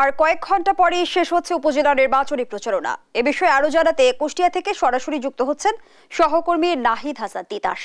আর কয়েক ঘন্টা পরেই শেষ হচ্ছে উপজেলা নির্বাচনী প্রচারণা। এ বিষয়ে আরো জানাতে কুষ্টিয়া থেকে সরাসরি যুক্ত হচ্ছেন সহকর্মী নাহিদ হাসান তিতাস।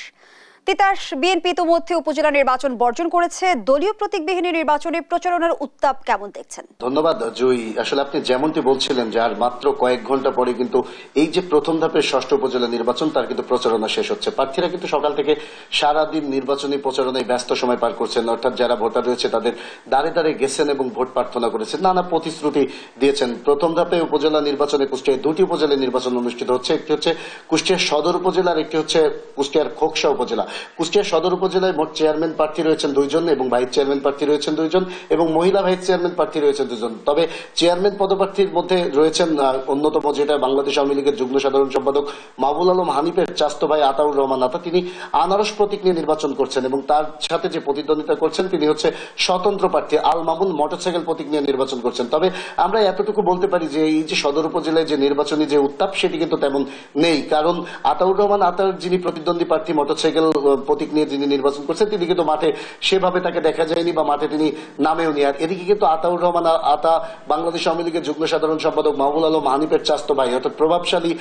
তিতাস, বিএনপি ইতিমধ্যে উপজেলা নির্বাচন বর্জন করেছে, দলীয় প্রতীকবিহীন নির্বাচনী প্রচারণার উত্তাপ কেমন দেখছেন? ধন্যবাদ জয়ী। আসলে আপনি যেমনটি বলছিলেন যে আর মাত্র কয়েক ঘন্টা পরে কিন্তু এই যে প্রথম ধাপের ষষ্ঠ উপজেলা নির্বাচন তার কিন্তু প্রচারণা শেষ হচ্ছে। প্রার্থীরা কিন্তু সকাল থেকে সারাদিন নির্বাচনী প্রচারণায় ব্যস্ত সময় পার করছেন। অর্থাৎ যারা ভোটার রয়েছে তাদের দ্বারে দ্বারে গেছেন এবং ভোট প্রার্থনা করেছেন, নানা প্রতিশ্রুতি দিয়েছেন। প্রথম ধাপে উপজেলা নির্বাচনে কুষ্টিয়ায় দুটি উপজেলা নির্বাচন অনুষ্ঠিত হচ্ছে। একটি হচ্ছে কুষ্টিয়া সদর উপজেলা আর একটি হচ্ছে কুষ্টিয়ার খোকসা উপজেলা। কুষ্টিয়া সদর উপজেলায় মোট চেয়ারম্যান প্রার্থী রয়েছেন 2 জন এবং ভাইস চেয়ারম্যান প্রার্থী রয়েছেন 2 জন এবং মহিলা ভাইস চেয়ারম্যান প্রার্থী রয়েছেন 2 জন। তবে চেয়ারম্যান পদপ্রার্থীর মধ্যে রয়েছেন অন্যতম, যেটা বাংলাদেশ আওয়ামী লীগের যুগ্ম সাধারণ সম্পাদক মাহবুল আলম হানিফের চাস্তো ভাই আতাউর রহমান আতা। তিনি আনারস প্রতীক নিয়ে নির্বাচন করছেন এবং তার সাথে যে প্রতিদ্বন্দ্বিতা করছেন তিনি হচ্ছে স্বতন্ত্র প্রার্থী আল মামুন মোটরসাইকেল প্রতীক নিয়ে নির্বাচন করছেন। তবে আমরা এতটুকু বলতে পারি যে এই যে সদর উপজেলায় যে নির্বাচনী যে উত্তাপ সেটি কিন্তু তেমন নেই, কারণ আতাউর রহমান আতার যিনি প্রতিদ্বন্দ্বী প্রার্থী মোটরসাইকেল প্রতীক নিয়ে যিনি নির্বাচন করছেন তিনি কিন্তু মাঠে সেভাবে তাকে দেখা যায়নি বা মাঠে তিনি নামেও নি। আর এদিকে কিন্তু আতাউর রহমান আতা বাংলাদেশ আওয়ামী লীগের যুগ্ম সাধারণ সম্পাদক মাহবুল আলম হানিফের চাস্তো ভাই, অর্থাৎ প্রভাবশালী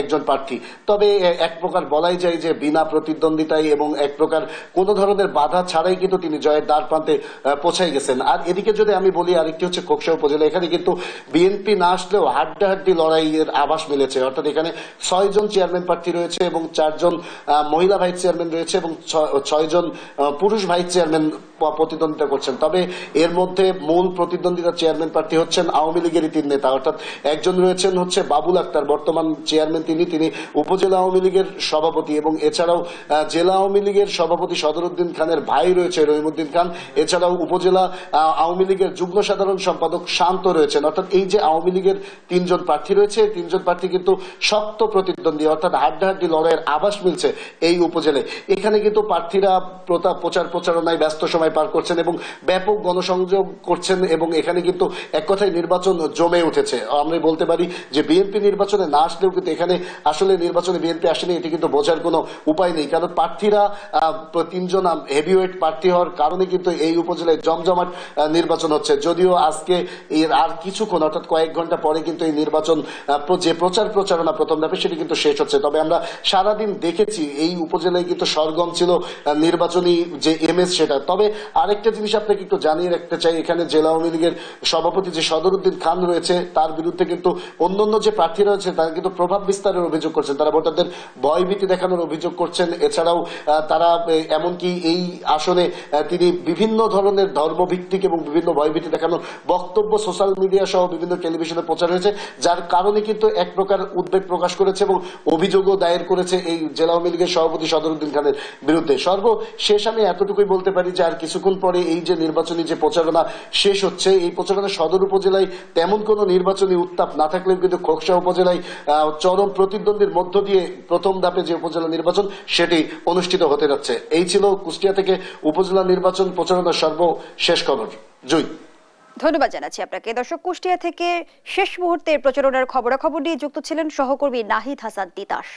একজন প্রার্থী। তবে এক প্রকার বলাই যায় যে বিনা প্রতিদ্বন্দ্বিতায় এবং এক প্রকার কোন ধরনের বাধা ছাড়াই কিন্তু তিনি জয়ের দ্বার প্রান্তে পৌঁছাই গেছেন। আর এদিকে যদি আমি বলি আরেকটি হচ্ছে খোকসা উপজেলা, এখানে কিন্তু বিএনপি না আসলেও হাড্ডাহাড্ডি লড়াইয়ের আভাস মিলেছে। অর্থাৎ এখানে 6 জন চেয়ারম্যান প্রার্থী রয়েছে এবং 4 জন মহিলা ভাইস চেয়ারম্যান রয়েছে এবং 6 জন পুরুষ ভাইস চেয়ারম্যান প্রতিদ্বন্দ্বিতা করছেন। তবে এর মধ্যে মূল প্রতিদ্বন্দ্বিতা চেয়ারম্যান প্রার্থী হচ্ছেন আওয়ামী লীগেরই 3 নেতা, অর্থাৎ একজন রয়েছেন হচ্ছে বাবুল আক্তার, বর্তমান চেয়ারম্যান তিনি উপজেলা আওয়ামী লীগের সভাপতি এবং এছাড়াও জেলা আওয়ামী লীগের সভাপতি সদরউদ্দিন খানের ভাই রয়েছে রহিমউদ্দিন খান, এছাড়াও উপজেলা আওয়ামী লীগের যুগ্ম সাধারণ সম্পাদক শান্ত রয়েছেন। অর্থাৎ এই যে আওয়ামী লীগের 3 জন প্রার্থী রয়েছে, 3 জন প্রার্থী কিন্তু শক্ত প্রতিদ্বন্দ্বী, অর্থাৎ হাড্ডাহাড্ডি লড়াইয়ের আভাস মিলছে এই উপজেলায়। এখানে কিন্তু প্রার্থীরা প্রচারণায় ব্যস্ত সময় পার করছেন এবং ব্যাপক গণসংযোগ করছেন এবং এখানে কিন্তু এক কথায় নির্বাচন জমে উঠেছে। আমরা বলতে পারি যে বিএনপি নির্বাচনে না আসলেও কিন্তু এখানে আসলে নির্বাচনে বিএনপি আসেনি এটি কিন্তু বোঝার কোনো উপায় নেই, কারণ প্রার্থীরা 3 জন হেভিওয়েট প্রার্থী হওয়ার কারণে কিন্তু এই উপজেলায় জমজমাট নির্বাচন হচ্ছে। যদিও আজকে এর আর কিছুক্ষণ অর্থাৎ কয়েক ঘন্টা পরে কিন্তু এই নির্বাচন যে প্রচারণা প্রথম ধাপে সেটি কিন্তু শেষ হচ্ছে। তবে আমরা সারাদিন দেখেছি এই উপজেলায় কিন্তু সরগম ছিল নির্বাচনী যে এমএস সেটা। তবে আরেকটা জিনিস আপনাকে একটু জানিয়ে রাখতে চাই, এখানে জেলা আওয়ামী লীগের সভাপতি যে সদরউদ্দিন খান রয়েছে তার বিরুদ্ধে কিন্তু অন্যান্য যে প্রার্থীরা রয়েছে তারা কিন্তু প্রভাব বিস্তারের অভিযোগ করছেন, তারা ভোটারদের ভয়ভীতি দেখানোর অভিযোগ করছেন। এছাড়াও তারা এমনকি এই আসনে তিনি বিভিন্ন ধরনের ধর্মভিত্তিক এবং বিভিন্ন ভয়ভীতি দেখানোর বক্তব্য সোশ্যাল মিডিয়া সহ বিভিন্ন টেলিভিশনে প্রচার হয়েছে, যার কারণে কিন্তু এক প্রকার উদ্বেগ প্রকাশ করেছে এবং অভিযোগও দায়ের করেছে এই জেলা আওয়ামী লীগের সভাপতি সদরউদ্দিন খানের বিরুদ্ধে। সর্বশেষ আমি এতটুকুই বলতে পারি যে আর কিছুক্ষণ পরে এই যে নির্বাচনী যে প্রচারণা শেষ হচ্ছে, এই প্রচারণা সদর উপজেলায় তেমন কোনো নির্বাচনী উত্তাপ না থাকলেও কিন্তু খোকসা উপজেলায় চরম প্রতিদ্বন্দ্বীর মধ্য দিয়ে প্রথম ধাপে যে উপজেলা নির্বাচন সেটি অনুষ্ঠিত হতে যাচ্ছে। এই ছিল কুষ্টিয়া থেকে উপজেলা নির্বাচন প্রচারণার সর্বশেষ খবর। জয়। ধন্যবাদ জানাচ্ছি আপনাকে। দর্শক, কুষ্টিয়া থেকে শেষ মুহূর্তের প্রচারণার খবরাখবর নিয়ে যুক্ত ছিলেন সহকর্মী নাহিদ হাসান তিতাস।